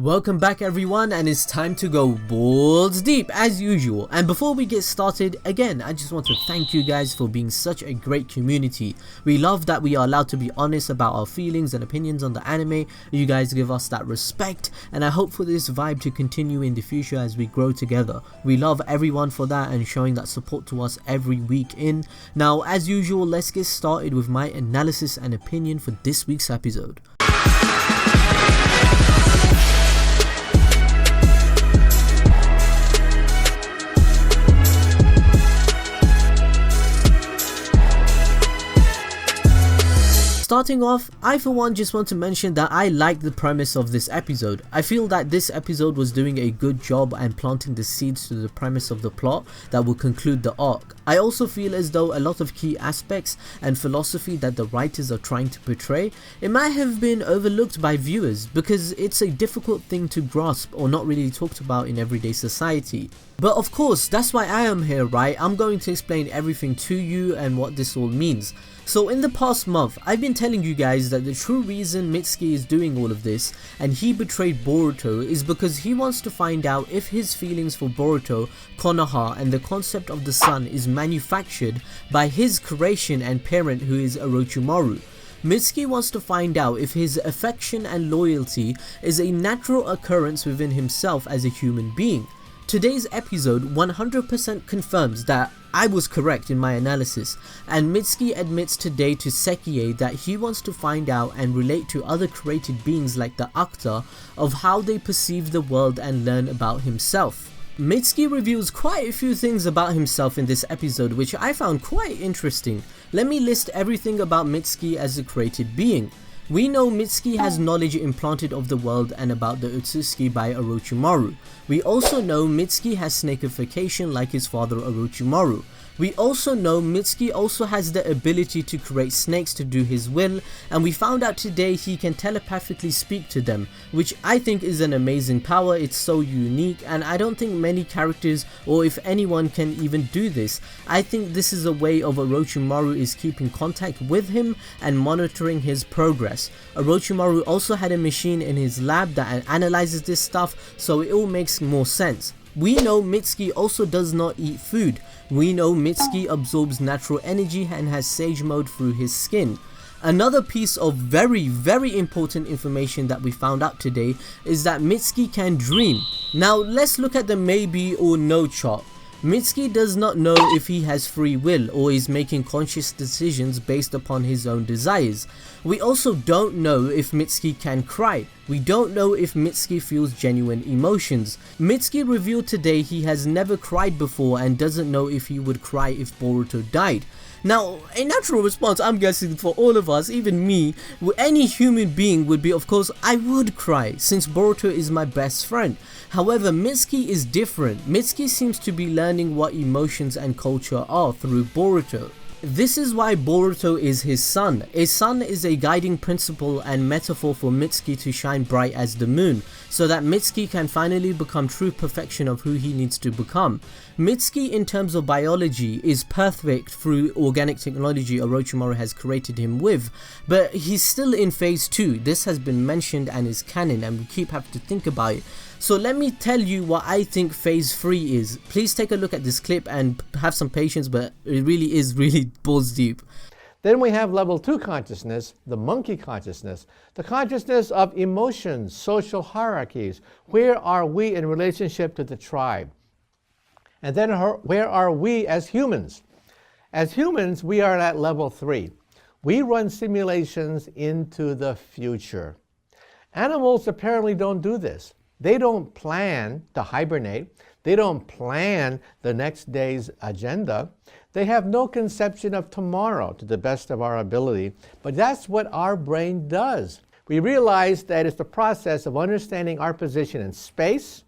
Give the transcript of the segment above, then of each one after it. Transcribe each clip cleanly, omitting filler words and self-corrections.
Welcome back everyone, and it's time to go balls deep as usual. And before we get started, again I just want to thank you guys for being such a great community. We love that we are allowed to be honest about our feelings and opinions on the anime. You guys give us that respect, and I hope for this vibe to continue in the future as we grow together. We love everyone for that and showing that support to us every week in. Now as usual, let's get started with my analysis and opinion for this week's episode. Starting off, I for one just want to mention that I like the premise of this episode. I feel that this episode was doing a good job and planting the seeds to the premise of the plot that will conclude the arc. I also feel as though a lot of key aspects and philosophy that the writers are trying to portray, it might have been overlooked by viewers because it's a difficult thing to grasp or not really talked about in everyday society. But of course, that's why I am here, right? I'm going to explain everything to you and what this all means. So in the past month, I've been telling you guys that the true reason Mitsuki is doing all of this and he betrayed Boruto is because he wants to find out if his feelings for Boruto, Konoha and the concept of the sun is manufactured by his creation and parent, who is Orochimaru. Mitsuki wants to find out if his affection and loyalty is a natural occurrence within himself as a human being. Today's episode 100% confirms that I was correct in my analysis, and Mitsuki admits today to Sekie that he wants to find out and relate to other created beings like the Actor of how they perceive the world and learn about himself. Mitsuki reveals quite a few things about himself in this episode which I found quite interesting. Let me list everything about Mitsuki as a created being. We know Mitsuki has knowledge implanted of the world and about the Utsuki by Orochimaru. We also know Mitsuki has snakification like his father Orochimaru. We also know Mitsuki also has the ability to create snakes to do his will, and we found out today he can telepathically speak to them, which I think is an amazing power. It's so unique and I don't think many characters or if anyone can even do this. I think this is a way of Orochimaru is keeping contact with him and monitoring his progress. Orochimaru also had a machine in his lab that analyzes this stuff, so it all makes more sense. We know Mitsuki also does not eat food. We know Mitsuki absorbs natural energy and has sage mode through his skin. Another piece of very important information that we found out today is that Mitsuki can dream. Now let's look at the maybe or no chart. Mitsuki does not know if he has free will or is making conscious decisions based upon his own desires. We also don't know if Mitsuki can cry. We don't know if Mitsuki feels genuine emotions. Mitsuki revealed today he has never cried before and doesn't know if he would cry if Boruto died. Now, a natural response, I'm guessing for all of us, even me, any human being would be, of course, I would cry since Boruto is my best friend. However, Mitsuki is different. Mitsuki seems to be learning what emotions and culture are through Boruto. This is why Boruto is his sun. A sun is a guiding principle and metaphor for Mitsuki to shine bright as the moon, so that Mitsuki can finally become true perfection of who he needs to become. Mitsuki in terms of biology is perfect through organic technology Orochimaru has created him with, but he's still in phase 2. This has been mentioned and is canon and we keep having to think about it. So let me tell you what I think phase 3 is. Please take a look at this clip and have some patience, but it really is balls deep. Then we have level 2 consciousness, the monkey consciousness, the consciousness of emotions, social hierarchies. Where are we in relationship to the tribe? And then where are we as humans? As humans, we are at level 3. We run simulations into the future. Animals apparently don't do this. They don't plan to hibernate. They don't plan the next day's agenda. They have no conception of tomorrow to the best of our ability, but that's what our brain does. We realize that it's the process of understanding our position in space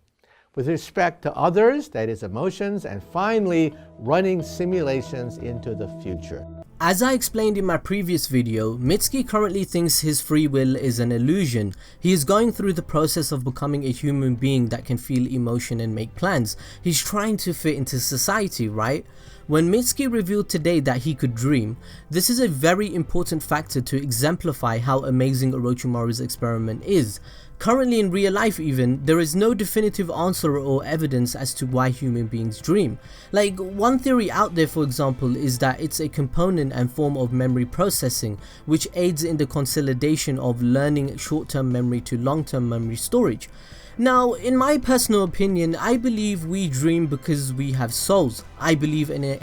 with respect to others, that is emotions, and finally running simulations into the future. As I explained in my previous video, Mitsuki currently thinks his free will is an illusion. He is going through the process of becoming a human being that can feel emotion and make plans. He's trying to fit into society, right? When Mitsuki revealed today that he could dream, this is a very important factor to exemplify how amazing Orochimaru's experiment is. Currently in real life even, there is no definitive answer or evidence as to why human beings dream. Like, one theory out there for example is that it's a component and form of memory processing which aids in the consolidation of learning short-term memory to long-term memory storage. Now, in my personal opinion, I believe we dream because we have souls. I believe in a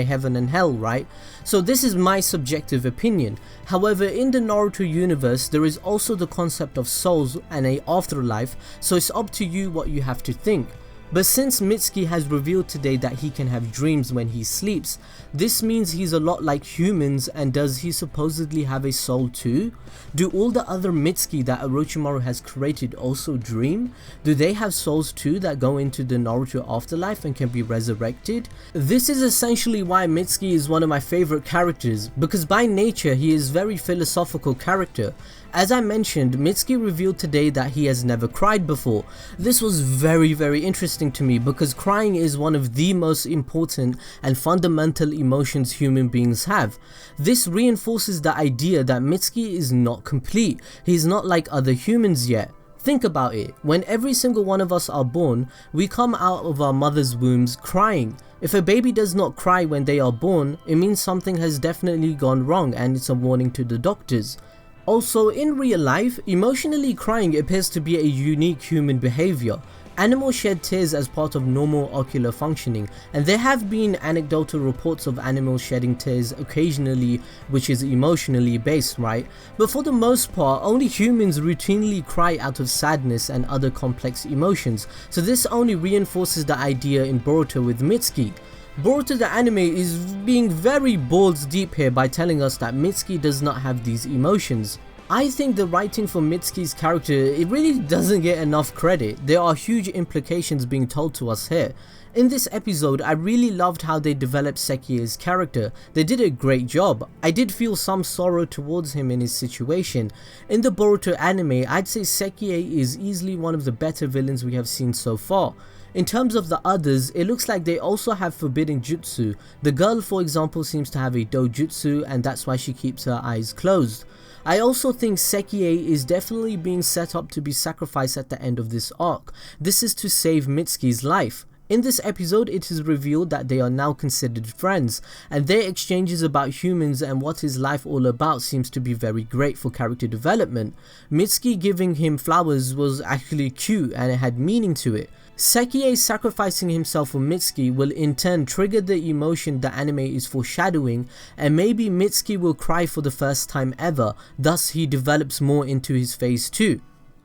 heaven and hell, right? So this is my subjective opinion. However, in the Naruto universe, there is also the concept of souls and a afterlife, so it's up to you what you have to think. But since Mitsuki has revealed today that he can have dreams when he sleeps, this means he's a lot like humans, and does he supposedly have a soul too? Do all the other Mitsuki that Orochimaru has created also dream? Do they have souls too that go into the Naruto afterlife and can be resurrected? This is essentially why Mitsuki is one of my favorite characters, because by nature he is a very philosophical character. As I mentioned, Mitsuki revealed today that he has never cried before. This was very interesting to me because crying is one of the most important and fundamental emotions human beings have. This reinforces the idea that Mitsuki is not complete. He's not like other humans yet. Think about it, when every single one of us are born, we come out of our mother's wombs crying. If a baby does not cry when they are born, it means something has definitely gone wrong and it's a warning to the doctors. Also, in real life, emotionally crying appears to be a unique human behavior. Animals shed tears as part of normal ocular functioning, and there have been anecdotal reports of animals shedding tears occasionally, which is emotionally based, right? But for the most part, only humans routinely cry out of sadness and other complex emotions, so this only reinforces the idea in Boruto with Mitsuki. Boruto the anime is being very balls deep here by telling us that Mitsuki does not have these emotions. I think the writing for Mitsuki's character, it really doesn't get enough credit. There are huge implications being told to us here. In this episode, I really loved how they developed Sekie's character. They did a great job. I did feel some sorrow towards him in his situation. In the Boruto anime, I'd say Sekie is easily one of the better villains we have seen so far. In terms of the others, it looks like they also have forbidden jutsu. The girl, for example, seems to have a dojutsu, and that's why she keeps her eyes closed. I also think Sekie is definitely being set up to be sacrificed at the end of this arc. This is to save Mitsuki's life. In this episode, it is revealed that they are now considered friends, and their exchanges about humans and what is life all about seems to be very great for character development. Mitsuki giving him flowers was actually cute and it had meaning to it. Sekie sacrificing himself for Mitsuki will in turn trigger the emotion the anime is foreshadowing, and maybe Mitsuki will cry for the first time ever, thus he develops more into his phase 2.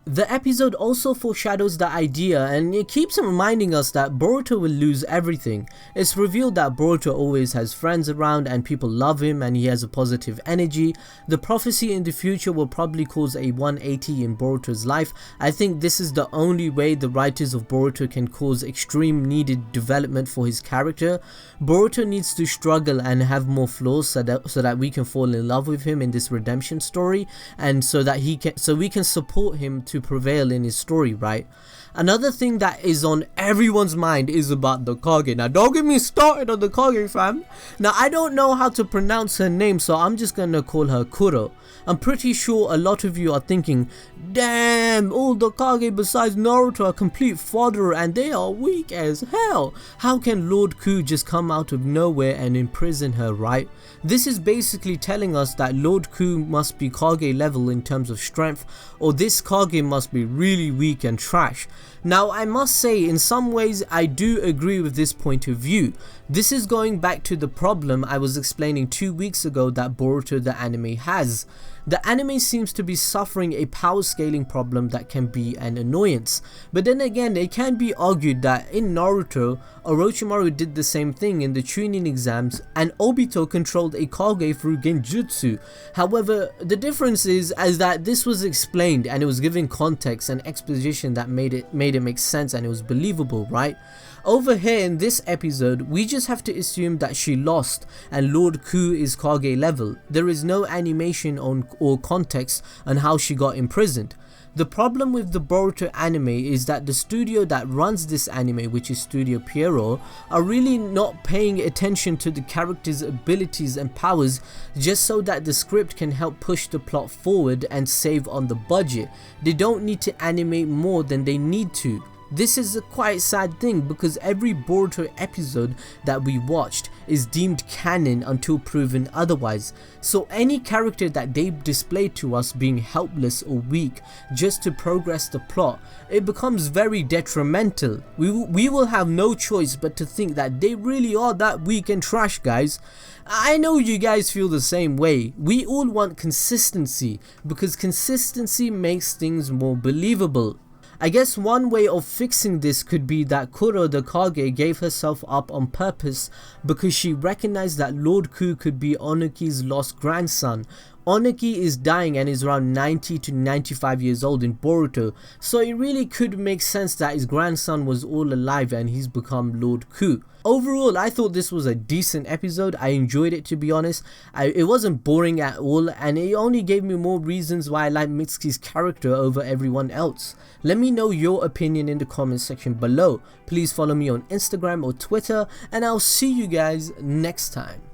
The episode also foreshadows the idea, and it keeps reminding us that Boruto will lose everything. It's revealed that Boruto always has friends around and people love him and he has a positive energy. The prophecy in the future will probably cause a 180 in Boruto's life. I think this is the only way the writers of Boruto can cause extreme needed development for his character. Boruto needs to struggle and have more flaws so that we can fall in love with him in this redemption story, and so we can support him to prevail in his story, right? Another thing that is on everyone's mind is about the Kage. Now don't get me started on the Kage, fam. Now I don't know how to pronounce her name, so I'm just gonna call her Kuro. I'm pretty sure a lot of you are thinking, damn, all the Kage besides Naruto are complete fodder and they are weak as hell. How can Lord Ku just come out of nowhere and imprison her, right? This is basically telling us that Lord Ku must be Kage level in terms of strength, or this Kage must be really weak and trash. Now I must say, in some ways I do agree with this point of view. This is going back to the problem I was explaining 2 weeks ago that Boruto the anime has. The anime seems to be suffering a power scaling problem that can be an annoyance. But then again, it can be argued that in Naruto, Orochimaru did the same thing in the Chunin exams, and Obito controlled a Kage through Genjutsu. However, the difference is that this was explained and it was given context and exposition that made it make sense and it was believable, right? Over here in this episode, we just have to assume that she lost and Lord Ku is Kage level. There is no animation or context on how she got imprisoned. The problem with the Boruto anime is that the studio that runs this anime, which is Studio Pierrot, are really not paying attention to the characters' abilities and powers just so that the script can help push the plot forward and save on the budget. They don't need to animate more than they need to. This is a quite sad thing because every Boruto episode that we watched is deemed canon until proven otherwise. So any character that they display to us being helpless or weak just to progress the plot, it becomes very detrimental. We will have no choice but to think that they really are that weak and trash, guys. I know you guys feel the same way. We all want consistency because consistency makes things more believable. I guess one way of fixing this could be that Kuro the Kage gave herself up on purpose because she recognized that Lord Ku could be Onuki's lost grandson. Onuki is dying and is around 90 to 95 years old in Boruto, so it really could make sense that his grandson was all alive and he's become Lord Ku. Overall, I thought this was a decent episode. I enjoyed it, to be honest. It wasn't boring at all, and it only gave me more reasons why I like Mitsuki's character over everyone else. Let me know your opinion in the comment section below. Please follow me on Instagram or Twitter, and I'll see you guys next time.